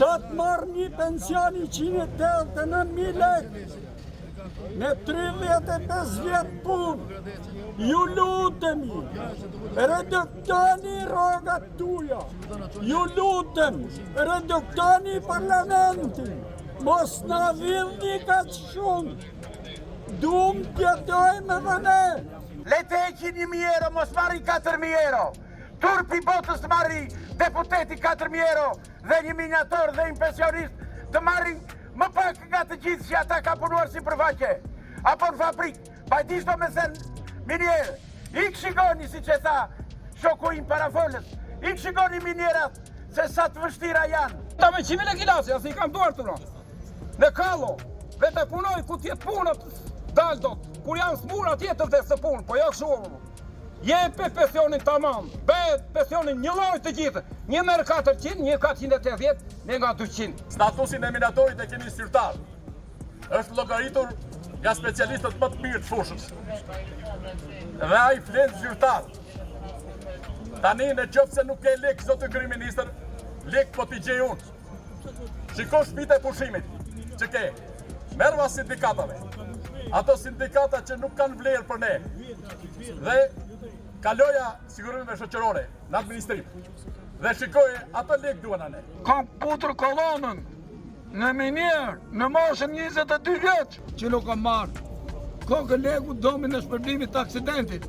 Sa të marrë një pension 189.000 lekë me 35 vjetë punë, ju lutemi, reduktoni rogat tuja, ju lutem, reduktoni parlamentin, mos na villni kaq shumë, duam t'jetojmë edhe ne. Lete heqin 1.000 euro, mos marri 4.000 euro. Turpi botës të marri deputeti 4.000 euro dhe një minjator dhe një pensionist të marri më pak nga të gjithë që ata ka punuar si përfaqe. Apo në fabrik, bajtishto me thënë minjerë. Ik shikoni si që tha shoku im parafolës. Ik shikoni minjerat se sa të vështira janë. Ta me 100.000 kilasi, asë i kam duar të rënë. Në kallo, vete punoj ku tjetë punët dalë do. Kur janë smura tjetër dhe së punë, po jo shumë. Je pe pensionin tamam, bëhet pensionin një lloj të gjithë. Një merr 400, një 480, një nga 200. Statusin e minatorit e keni zyrtar. Është llogaritur nga specialistët më të mirë të fushës. Dhe ai flet zyrtar. Tani në qoftë se nuk ke lek, zotë kryeministër, lek po t'i gjej unë. Shiko shtëpitë e pushimit që ke. Merr pas sindikatave. Ato sindikata që nuk kanë vlerë për ne. Dhe kaloja sigurimive shoqërore në administrim. Dhe shikoj ato lek duan ne. Kam putur kolonën në minjerë, në moshën 22 vjeç, që nuk kam marrë. Kokë legu domin e shpërblimit të aksidentit.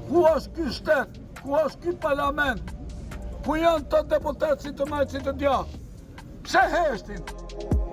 Ku është ky shtet? Ku është ky parlament? Ku janë të deputetë si të majtë si të djathtë? Pse heshtin?